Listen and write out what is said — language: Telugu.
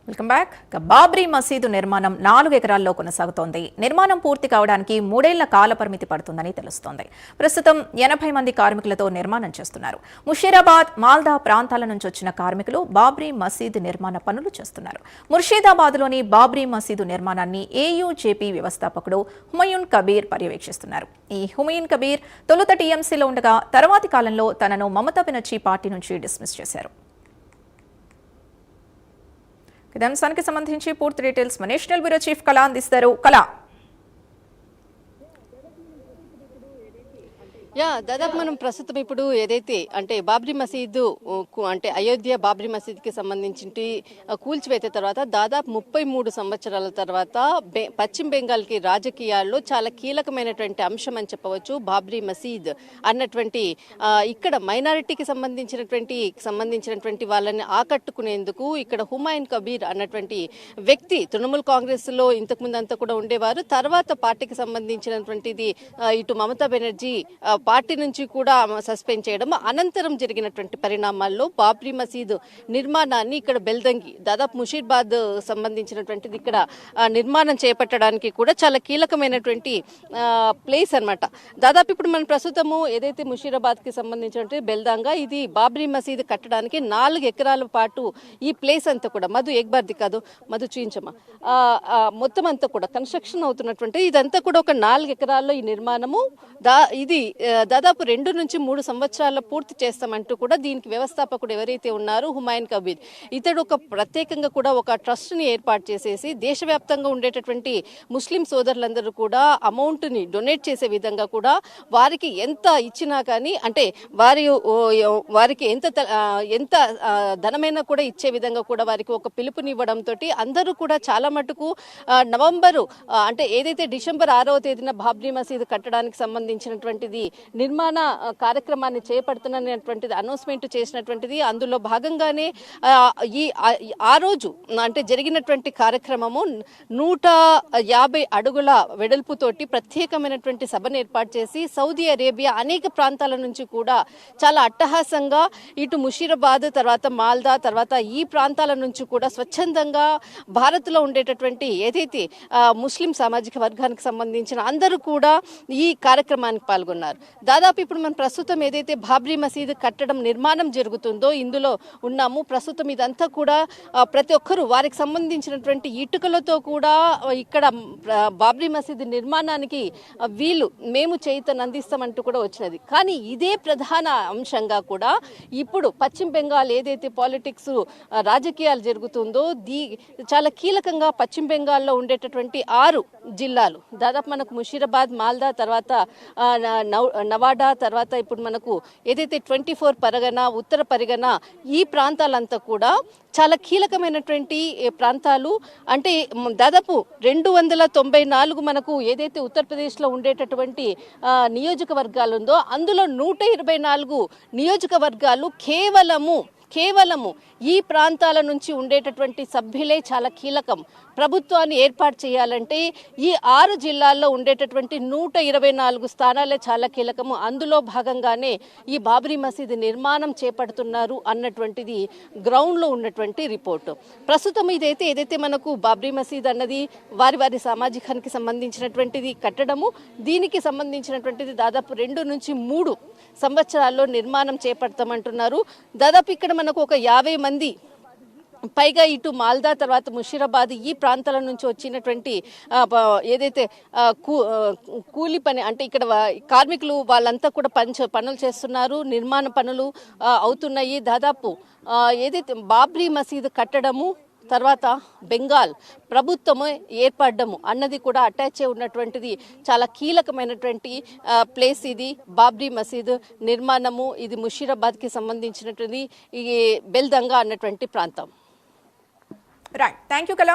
Welcome back. బాబ్రీ మసీదు నిర్మాణం 4 ఎకరాల్లో కొనసాగుతోంది. నిర్మాణం పూర్తి కావడానికి 3 ఏళ్ల కాల పరిమితి పడుతుందని తెలుస్తోంది. ప్రస్తుతం 80 మంది కార్మికులతో నిర్మాణం చేస్తున్నారు. ముషీరాబాద్, మాల్దా ప్రాంతాల నుంచి వచ్చిన కార్మికులు బాబ్రీ మసీదు నిర్మాణ పనులు చేస్తున్నారు. ముర్షిదాబాద్లోని బాబ్రీ మసీదు నిర్మాణాన్ని ఏయూజేపీ వ్యవస్థాపకుడు హుమయూన్ కబీర్ పర్యవేక్షిస్తున్నారు. ఈ హుమయూన్ కబీర్ తొలుత టీఎంసీలో ఉండగా తర్వాతి కాలంలో తనను మమతా బెనర్జీ పార్టీ నుంచి డిస్మిస్ చేశారు. ఇదే అంశానికి సంబంధించి పూర్తి డీటెయిల్స్ నేషనల్ బ్యూరో చీఫ్ కళ అందిస్తారు. కళ, దాదాపు మనం ప్రస్తుతం ఇప్పుడు ఏదైతే అంటే బాబ్రీ మసీదు అంటే అయోధ్య బాబ్రీ మసీద్కి సంబంధించి కూల్చివేత తర్వాత దాదాపు 33 సంవత్సరాల తర్వాత పశ్చిమ బెంగాల్కి రాజకీయాల్లో చాలా కీలకమైనటువంటి అంశం అని చెప్పవచ్చు బాబ్రీ మసీద్ అన్నటువంటి ఇక్కడ మైనారిటీకి సంబంధించినటువంటి వాళ్ళని ఆకట్టుకునేందుకు ఇక్కడ హుమాయూన్ కబీర్ అన్నటువంటి వ్యక్తి తృణమూల్ కాంగ్రెస్ లో ఇంతకుముందు అంతా కూడా ఉండేవారు. తర్వాత పార్టీకి సంబంధించినటువంటిది ఇటు మమతా బెనర్జీ పార్టీ నుంచి కూడా సస్పెండ్ చేయడం అనంతరం జరిగినటువంటి పరిణామాల్లో బాబ్రీ మసీద్ నిర్మాణాన్ని ఇక్కడ బెల్దంగి దాదాపు ముషీరాబాద్ సంబంధించినటువంటిది ఇక్కడ నిర్మాణం చేపట్టడానికి కూడా చాలా కీలకమైనటువంటి ప్లేస్ అన్నమాట. దాదాపు ఇప్పుడు మనం ప్రస్తుతము ఏదైతే ముషీరాబాద్ కి సంబంధించినటువంటి బెల్దంగా ఇది బాబ్రీ మసీద్ కట్టడానికి 4 ఎకరాల పాటు ఈ ప్లేస్ అంతా కూడా మధు ఎగ్బార్ది కాదు మధు చూయించమ్మా మొత్తం అంతా కూడా కన్స్ట్రక్షన్ అవుతున్నటువంటి ఇదంతా కూడా ఒక 4 ఎకరాల్లో ఈ నిర్మాణము ఇది దాదాపు 2 నుంచి 3 సంవత్సరాల పూర్తి చేస్తామంటూ కూడా దీనికి వ్యవస్థాపకుడు ఎవరైతే ఉన్నారో హుమాయూన్ కబీర్ ఇతడు ఒక ప్రత్యేకంగా కూడా ఒక ట్రస్ట్ ని ఏర్పాటు చేసేసి దేశవ్యాప్తంగా ఉండేటటువంటి ముస్లిం సోదరులందరూ కూడా అమౌంట్ ని డొనేట్ చేసే విధంగా కూడా వారికి ఎంత ఇచ్చినా కానీ అంటే వారికి ఎంత ధనమైనా కూడా ఇచ్చే విధంగా కూడా వారికి ఒక పిలుపునివ్వడంతో అందరూ కూడా చాలా మటుకు నవంబరు అంటే ఏదైతే డిసెంబర్ 6వ తేదీన బాబ్రీ మసీద్ కట్టడానికి సంబంధించినటువంటిది నిర్మాణ కార్యక్రమాన్ని చేపడుతున్నటువంటిది అనౌన్స్మెంట్ చేసినటువంటిది. అందులో భాగంగానే ఆ రోజు అంటే జరిగినటువంటి కార్యక్రమము 150 అడుగుల వెడల్పుతోటి ప్రత్యేకమైనటువంటి సభను ఏర్పాటు చేసి సౌదీ అరేబియా అనేక ప్రాంతాల నుంచి కూడా చాలా అట్టహాసంగా ఇటు ముషీరాబాద్ తర్వాత మాల్దా తర్వాత ఈ ప్రాంతాల నుంచి కూడా స్వచ్ఛందంగా భారత్లో ఉండేటటువంటి ఏదైతే ముస్లిం సామాజిక వర్గానికి సంబంధించిన అందరూ కూడా ఈ కార్యక్రమానికి పాల్గొన్నారు. దాదాపు ఇప్పుడు మనం ప్రస్తుతం ఏదైతే బాబ్రీ మసీద్ కట్టడం నిర్మాణం జరుగుతుందో ఇందులో ఉన్నాము. ప్రస్తుతం ఇదంతా కూడా ప్రతి ఒక్కరూ వారికి సంబంధించినటువంటి ఇటుకలతో కూడా ఇక్కడ బాబ్రీ మసీద్ నిర్మాణానికి మేము చేయితను అందిస్తామంటూ కూడా వచ్చినది. కానీ ఇదే ప్రధాన అంశంగా కూడా ఇప్పుడు పశ్చిమ బెంగాల్ ఏదైతే పాలిటిక్స్ రాజకీయాలు జరుగుతుందో చాలా కీలకంగా పశ్చిమ బెంగాల్లో ఉండేటటువంటి 6 జిల్లాలు దాదాపు మనకు ముషీరాబాద్, మాల్దా తర్వాత నవాడా తర్వాత ఇప్పుడు మనకు ఏదైతే 24 పరగనా, ఉత్తర పరిగణ ఈ ప్రాంతాలంతా కూడా చాలా కీలకమైనటువంటి ప్రాంతాలు. అంటే దాదాపు 294 మనకు ఏదైతే ఉత్తరప్రదేశ్లో ఉండేటటువంటి నియోజకవర్గాలు ఉందో అందులో 124 నియోజకవర్గాలు కేవలము ఈ ప్రాంతాల నుంచి ఉండేటటువంటి సభ్యులే చాలా కీలకం. ప్రభుత్వాన్ని ఏర్పాటు చేయాలంటే ఈ 6 జిల్లాల్లో ఉండేటటువంటి 124 స్థానాలే చాలా కీలకము. అందులో భాగంగానే ఈ బాబ్రీ మసీద్ నిర్మాణం చేపడుతున్నారు అన్నటువంటిది గ్రౌండ్లో ఉన్నటువంటి రిపోర్టు. ప్రస్తుతం ఏదైతే మనకు బాబ్రీ మసీద్ అన్నది వారి సామాజికానికి సంబంధించినటువంటిది కట్టడము దీనికి సంబంధించినటువంటిది దాదాపు 2 నుంచి 3 సంవత్సరాల్లో నిర్మాణం చేపడతామంటున్నారు. దాదాపు ఇక్కడ మనకు ఒక 50 మంది పైగా ఇటు మాల్దా తర్వాత ముషీరాబాద్ ఈ ప్రాంతాల నుంచి వచ్చినటువంటి ఏదైతే కూలి పని అంటే ఇక్కడ కార్మికులు వాళ్ళంతా కూడా పనులు చేస్తున్నారు. నిర్మాణ పనులు అవుతున్నాయి. దాదాపు ఏదైతే బాబ్రీ మసీద్ కట్టడము తర్వాత బెంగాల్ ప్రభుత్వము ఏర్పడము అన్నది కూడా అటాచ్ అయి ఉన్నటువంటిది చాలా కీలకమైనటువంటి ప్లేస్ ఇది బాబ్రీ మసీద్ నిర్మాణము. ఇది ముషీరాబాద్కి సంబంధించినటువంటి ఈ బెల్దంగా అన్నటువంటి ప్రాంతం. రైట్, థ్యాంక్ యూ కళ.